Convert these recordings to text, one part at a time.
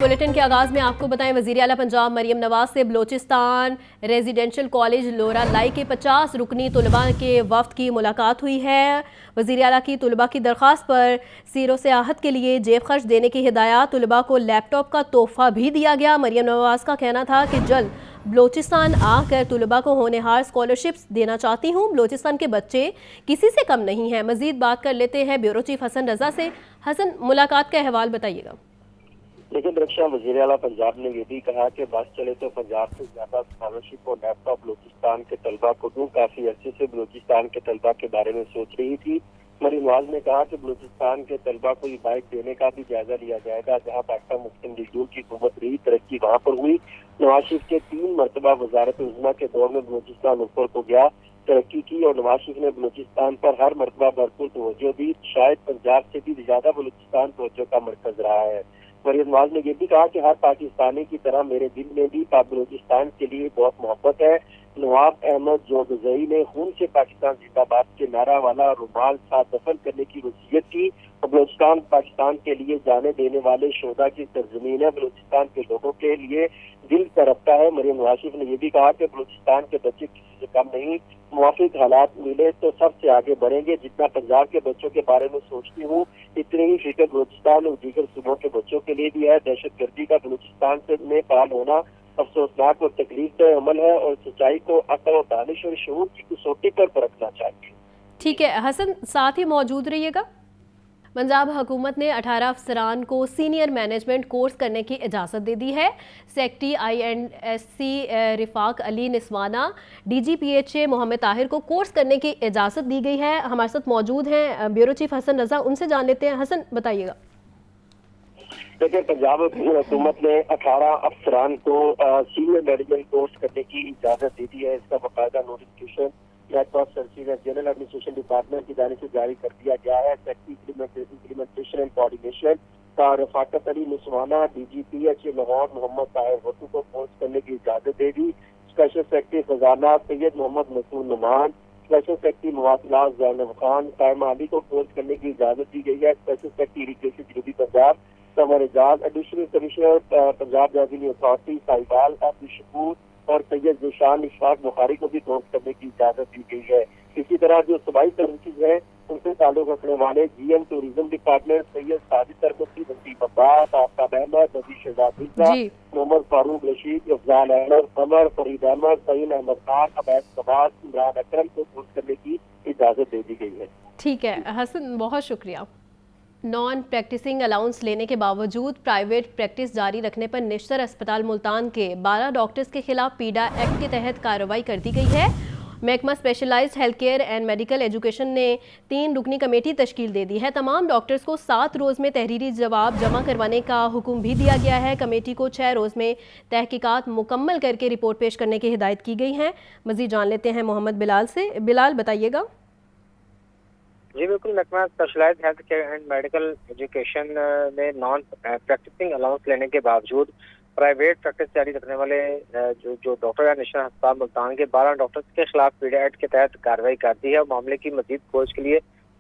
Bulletin के आगाज में आपको बताएं, वजीर आला पंजाब मरियम नवाज से बलोचिस्तान रेजिडेंशियल कॉलेज लोरा लाई के 50 रुकनी तुलबा के वफ्द की मुलाकात हुई है। वजीर आला की तुलबा की दरख्वास्त पर सीरो सियाहत के लिए जेब खर्च देने की हिदायत, तुलबा को लैपटॉप का तोहफा भी दिया गया। मरियम नवाज का कहना था कि जल्द बलोचिस्तान आकर तुलबा को होनहार स्कॉलरशिप्स देना चाहती हूँ। बलोचिस्तान के बच्चे किसी से कम नहीं हैं। मजीद बात कर लेते हैं ब्यूरो चीफ हसन रजा से। हसन, मुलाकात का अहवाल बताइएगा। लेकिन रक्षा वज़ीर आला पंजाब ने ये भी कहा कि बस चले तो पंजाब से ज्यादा स्कॉलरशिप और लैपटॉप बलूचिस्तान के तलबा को दूं। काफी अरसे से बलूचिस्तान के तलबा के बारे में सोच रही थी। मरियम नवाज ने कहा कि बलूचिस्तान के तलबा को ये बाइक देने का भी जायजा लिया जाएगा। जहाँ पाकिस्तान मुस्लिम लीग नून की हुकूमत रही, तरक्की वहाँ पर हुई। नवाज शरीफ के 3 मरतबा वजारत उज़्मा के दौर में बलूचिस्तान ऊपर को गया, तरक्की की, और नवाज शरीफ ने बलूचिस्तान पर हर मरतबा भरपूर तवज्जो दी। शायद पंजाब से भी ज्यादा बलूचिस्तान तवज्जो का मरकज रहा है। मरियम नवाज ने यह भी कहा कि हर पाकिस्तानी की तरह मेरे दिल में भी बलूचिस्तान के लिए बहुत मोहब्बत है। नवाब अहमद जोगजई ने खून से पाकिस्तान जिंदाबाद के नारा वाला रुमाल साथ दफन करने की वसीयत की। बलूचिस्तान पाकिस्तान के लिए जाने देने वाले शोधा की सरजमीन है। बलूचिस्तान के लोगों के लिए दिल तरफता है। मरियम नवाज शरीफ ने यह भी कहा कि बलूचिस्तान के बच्चे किसी से कम नहीं, मुवाफिक हालात मिले तो सबसे आगे बढ़ेंगे। जितना पंजाब के बच्चों के बारे में सोचती हूँ, इतनी ही फिक्र बलूचिस्तान और दीगर सूबों के बच्चों के लिए भी है। दहशत गर्दी का बलूचिस्तान से में फाल होना अफसोसनाक और तकलीफ अमल है, और सच्चाई को अक्ल और दानिश और शऊर की कसौटी पर परखना चाहिए। ठीक है हसन, साथ ही मौजूद रहिएगा। पंजाब हुकूमत ने 18 अफसरान को सीनियर मैनेजमेंट कोर्स करने की इजाज़त दे दी है। सेक्रेटरी INSC रिफाक अली निस्वाना, DGPHA मोहम्मद ताहिर को कोर्स करने की इजाज़त दी गई है। हमारे साथ मौजूद हैं ब्यूरो चीफ हसन रजा, उनसे जान लेते हैं। हसन, बताइएगा। देखिए, पंजाब हुकूमत ने 18 अफसरान को सीनियर मैनेजमेंट कोर्स करने की इजाज़त दे दी है। इसका बाकायदा नोटिफिकेशन जनरल एडमिनिस्ट्रेशन डिपार्टमेंट की जानिब से जारी कर दिया गया है। सेक्रेटरी इम्प्लीमेंटेशन एंड कोऑर्डिनेशन का रफाकत अली निस्वाना DGPHA लाहौर मोहम्मद ताहिर भट्टू को कोर्स करने की इजाज़त दे दी। स्पेशल सेक्रेटरी खजाना सैयद मोहम्मद मसूद नुमान, स्पेशल सेक्रेटरी मवासिलात जैनब खान कायमा अली को कोर्स करने की इजाज़त दी गई है। स्पेशल सेक्रेटरी इरिगेशन जनूबी Punjab Samar Ejaz, additional commissioner Punjab revenue authority Sahiwal Abdul Shakoor और सैयद जिशान इशफाक बुखारी को भी कोर्स करने की इजाज़त दी गई है। इसी तरह जो सूबाई सर्विसेज है उनसे ताल्लुक रखने वाले GM tourism department Syed Sajid Turbati, Naseeb Abbas, Aftab Ahmad, नजीर शहजाद मिर्जा, मोहम्मद फारूक रशीद, अफजाल अहमद, कमर, फरीद अहमद, सईद अहमद खान, अबैद कबास, इमरान अकरम को कोर्स करने की इजाज़त दे दी गई है। ठीक है हसन, बहुत शुक्रिया। नॉन प्रैक्टिसिंग अलाउंस लेने के बावजूद प्राइवेट प्रैक्टिस जारी रखने पर निश्तर अस्पताल मुल्तान के 12 डॉक्टर्स के खिलाफ पीडा एक्ट के तहत कार्रवाई कर दी गई है। महकमा specialised health care and medical education ने 3 रुकनी कमेटी तश्कील दे दी है। तमाम डॉक्टर्स को 7 रोज़ में तहरीरी जवाब जमा करवाने का हुक्म भी दिया गया है। कमेटी को 6 रोज़ में तहकीकात मुकम्मल करके रिपोर्ट पेश करने की हिदायत की गई है। मज़ीद जान लेते हैं मोहम्मद बिलाल से। बिलाल, बताइएगा। जी बिल्कुल, महकमा specialised health care and medical education ने नॉन प्रैक्टिसिंग अलाउंस लेने के बावजूद प्राइवेट प्रैक्टिस जारी रखने वाले जो डॉक्टर या नेशनल अस्पताल मुल्तान के 12 डॉक्टर्स के खिलाफ पीडा एक्ट के तहत कार्रवाई कर दी है और मामले की मजीद खोज के लिए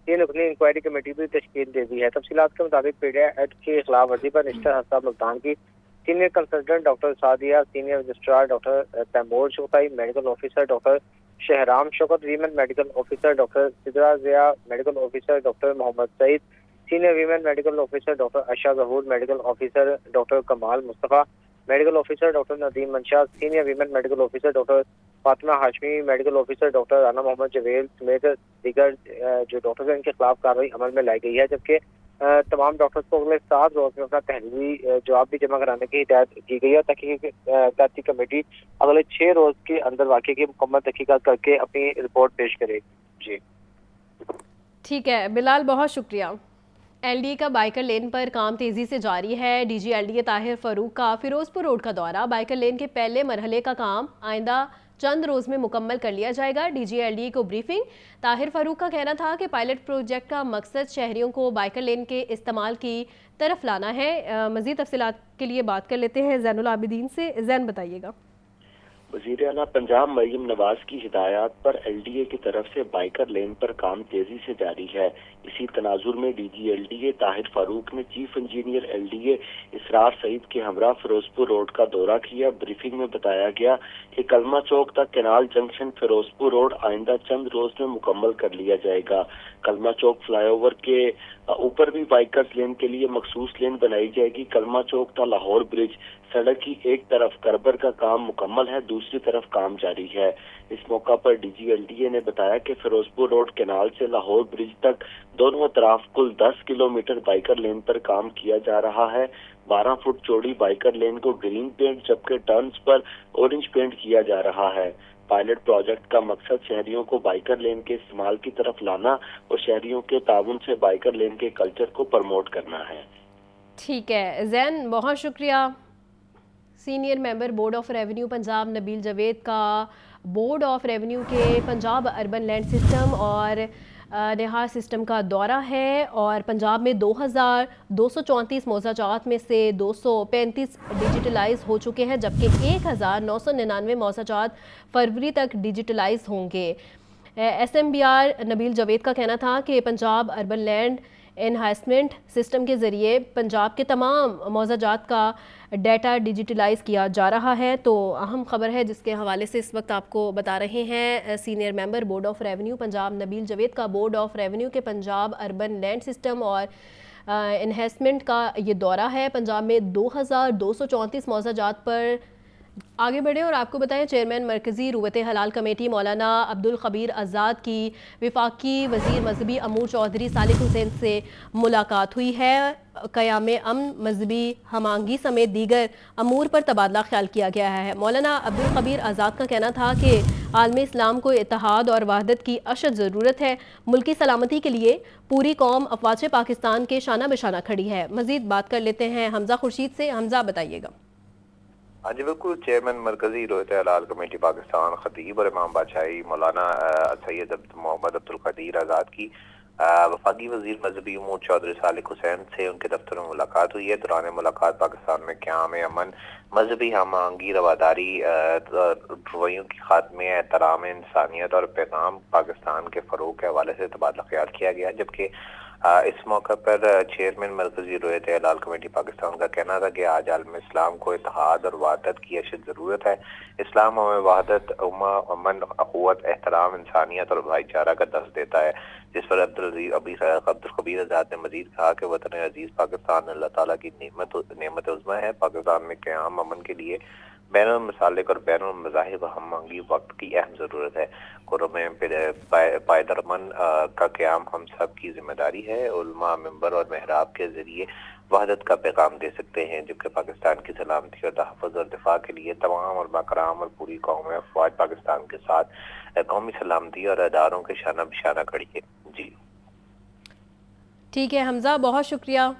3 रुकनी इंक्वायरी कमेटी भी तश्कील दे दी है। तफसीलात के मुताबिक पीडा एक्ट की खिलाफ वर्जी पर नेशनल अस्पताल मुल्तान की senior consultant doctor Sadia, senior registrar doctor Taimur Shokai, medical officer doctor Shahram Shaukat, women medical officer doctor Sidra Zia, medical officer doctor Mohammad Saeed, senior women medical officer doctor Asha Zahoor, medical officer doctor Kamal Mustafa, medical officer doctor Nadeem Mansha, senior women medical officer doctor Fatima Hashmi, medical officer doctor Rana Mohammad Jawel समेत दीगर जो doctors हैं इनके खिलाफ कार्रवाई अमल में लाई गई है। जबकि तमाम डॉक्टर्स को अगले 7 रोज में अपना तहरीरी जवाब भी जमा कराने की हिदायत की गई है। तहकीकाती कमेटी अगले 6 रोज के अंदर वाक़े की मुकम्मल तहकीकात करके अपनी रिपोर्ट पेश करेगी। जी ठीक है बिलाल, बहुत शुक्रिया। LDA का बाइकर लेन पर काम तेज़ी से जारी है। DG LDA ताहिर फ़ारूक का फिरोजपुर रोड का दौरा। बाइकर लेन के पहले मरहले का काम आइंदा चंद रोज़ में मुकम्मल कर लिया जाएगा। DG LDA को ब्रीफिंग। ताहिर फ़ारूक का कहना था कि पायलट प्रोजेक्ट का मकसद शहरियों को बाइकर लेन के इस्तेमाल की तरफ लाना है। मज़ीद तफसीलात के लिए बात कर लेते हैं ज़ैनुल आबिदीन से। ज़ैन, बताइएगा। वज़ीर आला पंजाब मरीम नवाज की हिदायत पर LDA की तरफ से बाइकर लेन पर काम तेजी से जारी है। इसी तनाजुर में DG LDA ताहिर फारूक ने चीफ इंजीनियर LDA इसरार सईद के हमरा फिरोजपुर रोड का दौरा किया। ब्रीफिंग में बताया गया कि कलमा चौक तक केनाल जंक्शन फिरोजपुर रोड आइंदा चंद रोज में मुकम्मल कर लिया जाएगा। कलमा चौक फ्लाईओवर के ऊपर भी बाइकर्स लेन के लिए मखसूस लेन बनाई जाएगी। कलमा चौक था लाहौर ब्रिज सड़क की एक तरफ करबर का काम मुकम्मल है, दूसरी तरफ काम जारी है। इस मौका पर DG LDA ने बताया कि फिरोजपुर रोड केनाल से लाहौर ब्रिज तक दोनों तरफ कुल 10 किलोमीटर बाइकर लेन पर काम किया जा रहा है। 12 फुट चौड़ी बाइकर लेन को ग्रीन पेंट जबकि टर्न्स पर ऑरेंज पेंट किया जा रहा है। पायलट प्रोजेक्ट का मकसद शहरियों को बाइकर लेन के इस्तेमाल की तरफ लाना और शहरियों के ताउन से बाइकर लेन के कल्चर को प्रमोट करना है। ठीक है ज़ैन, बहुत शुक्रिया। Senior member board of revenue Punjab Nabeel Javed का बोर्ड ऑफ रेवेन्यू के पंजाब अर्बन लैंड सिस्टम और निहार सिस्टम का दौरा है और पंजाब में 2234 मौज़ाजात में से 235 डिजिटलाइज हो चुके हैं, जबकि 1999 मौज़ाजात फरवरी तक डिजिटलाइज होंगे। SMBR नबील जावेद का कहना था कि Punjab urban land enhancement system के ज़रिए पंजाब के तमाम मौज़ाजात का डाटा डिजिटलाइज किया जा रहा है। तो अहम खबर है जिसके हवाले से इस वक्त आपको बता रहे हैं senior member board of revenue Punjab Nabeel Javed का बोर्ड ऑफ रेवेन्यू के पंजाब अर्बन लैंड सिस्टम और एनहांसमेंट का ये दौरा है। पंजाब में 2234 मौज़ाजात पर आगे बढ़े और आपको बताएं चेयरमैन मरकज़ी रुवते हलाल कमेटी मौलाना अब्दुल खबीर आज़ाद की विफाकी वज़ीर मजहबी अमूर चौधरी सालिक हुसैन से मुलाकात हुई है। क़याम अमन मजहबी हमांगी समेत दीगर अमूर पर तबादला ख्याल किया गया है। मौलाना अब्दुल खबीर आज़ाद का कहना था कि आलमी इस्लाम को इत्तेहाद और वहदत की अशद ज़रूरत है। मुल्की सलामती के लिए पूरी कौम अफवाज पाकिस्तान के शाना बिशाना खड़ी है। मज़ीद बात कर लेते हैं हमजा खुर्शीद से। हमजा, बताइएगा। हाँ जी बिल्कुल। चेयरमैन मरकजी रोयत हलाल कमेटी पाकिस्तान खतीब और इमाम बादशाही मौलाना सैयद मोहम्मद अब्दुल कदीर आज़ाद की वफाकी वजीर मजहबी अमूर चौधरी सालिक हुसैन से उनके दफ्तर में मुलाकात हुई है। दौरान मुलाकात पाकिस्तान में क़याम अमन मजहबी हमांगी रवादारी रवैयों की खात्मे एहतराम इंसानियत और पैगाम पाकिस्तान के फ़रोग़ के हवाले से तबादला ख्याल किया गया। जबकि इस मौके पर चेयरमैन मरकजी रोयत हलाल कमेटी पाकिस्तान का कहना था कि आज आलम इस्लाम को इत्तेहाद और वहदत की अशद ज़रूरत है। इस्लाम हमें वहदत, अमन, अख़ुवत, एहतराम, इंसानियत और भाईचारा का दर्स देता है। जिस पर अब्दुल खबीर आज़ाद ने मजीद कहा कि वतन अजीज़ पाकिस्तान अल्लाह ताला की नेमत उज़्मा है। पाकिस्तान में क़याम अमन के लिए बैनुल मसालिक और बैनुल मज़ाहिब हमआहंगी वक्त की अहम ज़रूरत है। कुर्ब में पायदार अमन का क़याम हम सब की जिम्मेदारी है। उलमा मिंबर और महराब के ज़रिए वहदत का पैगाम दे सकते हैं, जबकि पाकिस्तान की सलामती और तहफ़्फ़ुज़ और दिफा के लिए तमाम उलमा कराम और पूरी कौम अफ़वाज पाकिस्तान के साथ कौमी सलामती और अदारों के शाना बिशाना खड़ी है। जी ठीक है हमजा, बहुत शुक्रिया।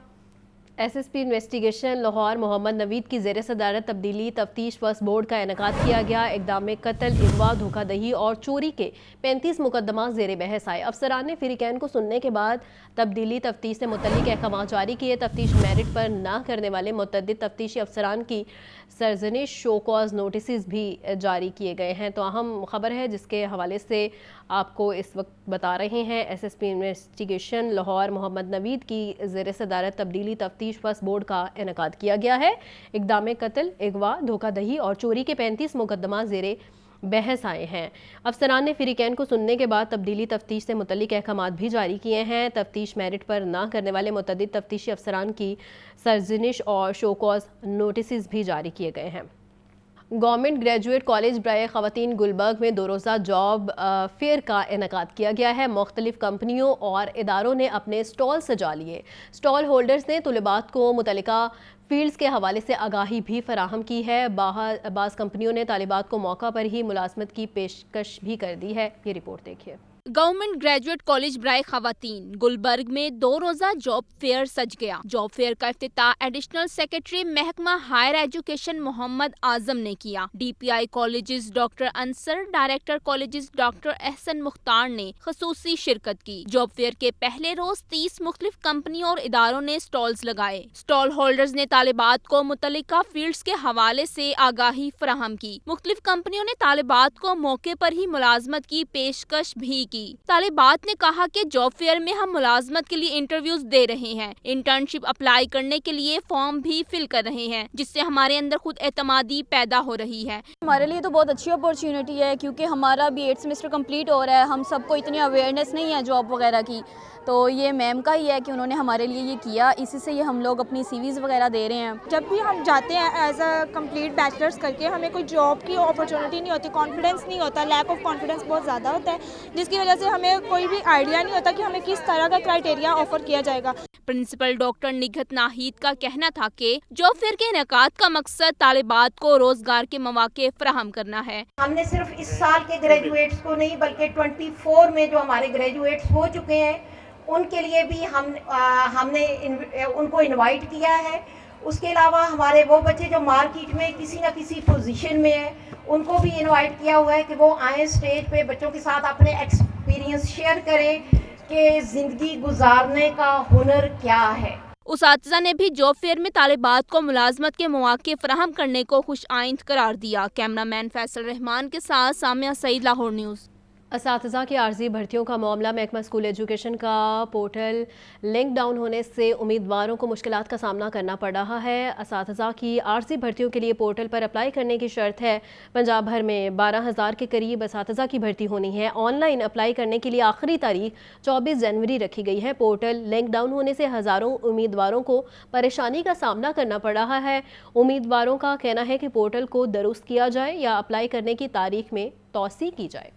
SSP इन्वेस्टिगेशन लाहौर मोहम्मद नवीद की ज़ेर सदारत तब्दीली तफ्तीश वस बोर्ड का इनेकाद किया गया। इक़दाम में कत्ल, अगवा, धोखादही और चोरी के 35 मुकदमा ज़ेर बहस आए। अफसरान ने फ़रीक़ैन को सुनने के बाद तब्दीली तफ्तीश से मुतल्लिक़ अहकाम जारी किए। तफ्तीश मेरिट पर ना करने वाले मुतअद्दिद तफ्तीशी अफसरान की सरजनिश शो कॉज नोटिस भी जारी किए गए हैं। तो अहम खबर है जिसके हवाले से आपको इस वक्त बता रहे हैं। SSP इन्वेस्टिगेशन लाहौर मोहम्मद नवीद की ज़ेर सदारत तब्दीली तफ्तीश वस बोर्ड का इनेकाद किया गया है। इक़दाम कत्ल, अगवा, धोखादही और चोरी के 35 मुकदमा ज़ेर बहस आए हैं। अफसरान ने फ़रीक़ैन को सुनने के बाद तब्दीली तफ्तीश से मुतल्लिक़ अहकाम भी जारी किए हैं। तफ्तीश मेरिट पर ना करने वाले मुतअद्दिद तफ्तीशी अफसरान की सरजनिश और शो कॉज नोटिस भी जारी किए गए हैं। गवर्नमेंट ग्रेजुएट कॉलेज बराए ख़वातीन गुलबर्ग में 2 रोज़ा जॉब फेयर का इनेकाद किया गया है। मुख्तलिफ कंपनियों और इदारों ने अपने स्टॉल सजा लिए। स्टॉल होल्डर्स ने तुलबात को मुतल्लिका फील्ड्स के हवाले से आगाही भी फराहम की है। बाज़ कंपनियों ने तालिबात को मौका पर ही मुलाजमत की पेशकश भी कर दी है। ये रिपोर्ट देखिए। गवर्नमेंट ग्रेजुएट कॉलेज बराए खवातीन गुलबर्ग में 2 रोज़ा जॉब फेयर सज गया। जॉब फेयर का इफ्तिताह एडिशनल सेक्रेटरी महकमा हायर एजुकेशन मोहम्मद आजम ने किया। DPI colleges doctor Ansar, director colleges doctor Ahsan Mukhtar ने खसूसी शिरकत की। जॉब फेयर के पहले रोज 30 मुख्तलिफ कंपनियों और इदारों ने स्टॉल्स लगाए। स्टॉल होल्डर्स ने तालिबात को मुतल्लिका फील्ड्स के हवाले से आगाही फराहम की। मुख्तलिफ कंपनियों ने तालिबात को मौके पर ही मुलाजमत की पेशकश भी की। तालिबात ने कहा कि जॉब फेयर में हम मुलाजमत के लिए इंटरव्यूज दे रहे हैं, इंटर्नशिप अप्लाई करने के लिए फॉर्म भी फिल कर रहे हैं, जिससे हमारे अंदर खुद एतमादी पैदा हो रही है। हमारे लिए तो बहुत अच्छी अपॉर्चुनिटी है, क्योंकि हमारा भी 8th सेमेस्टर कंप्लीट हो रहा है। हम सबको इतनी अवेयरनेस नहीं है जॉब वगैरह की, तो ये मैम का ही है कि उन्होंने हमारे लिए ये किया। इसी से ये हम लोग अपनी CVs वगैरह दे रहे हैं। जब भी हम जाते हैं एज अ कंप्लीट बैचलर्स करके, हमें कोई जॉब की अपॉर्चुनिटी नहीं होती, कॉन्फिडेंस नहीं होता, लैक ऑफ कॉन्फिडेंस बहुत ज़्यादा होता है, जिसकी वजह से हमें कोई भी आइडिया नहीं होता कि हमें किस तरह का क्राइटेरिया ऑफर किया जाएगा। प्रिंसिपल डॉक्टर निघत नाहिद का कहना था कि जॉब फेयर के इनेकाद का मकसद तालिबात को रोजगार के मौके फराहम करना है। हमने सिर्फ इस साल के ग्रेजुएट्स को नहीं, बल्कि 24 में जो हमारे ग्रेजुएट्स हो चुके हैं उनके लिए भी हमने उनको इनवाइट किया है। उसके अलावा हमारे वो बच्चे जो मार्केट में किसी न किसी पोजीशन में हैं, उनको भी इनवाइट किया हुआ है कि वो आए स्टेज पे, बच्चों के साथ अपने एक्सपीरियंस शेयर करें कि ज़िंदगी गुजारने का हुनर क्या है। उसातिज़ा ने भी जॉब फेयर में तालिबात को मुलाजमत के मौके फराहम करने को खुश आइंद करार दिया। कैमरामैन फैसल रहमान के साथ सामिया सईद, लाहौर न्यूज़। असातिज़ा की आर्जी भर्तियों का मामला महकमा स्कूल एजुकेशन का पोर्टल लिंक डाउन होने से उम्मीदवारों को मुश्किलात का सामना करना पड़ रहा है। असातिज़ा की आर्जी भर्तियों के लिए पोर्टल पर अप्लाई करने की शर्त है। पंजाब भर में 12,000 के करीब असातिज़ा की भर्ती होनी है। ऑनलाइन अप्लाई करने के लिए आखिरी तारीख 24 जनवरी रखी गई है। पोर्टल लिंक डाउन होने से हज़ारों उम्मीदवारों को परेशानी का सामना करना पड़ रहा है। उम्मीदवारों का कहना है कि पोर्टल को दुरुस्त किया जाए या अप्लाई करने की तारीख में तौसी की जाए।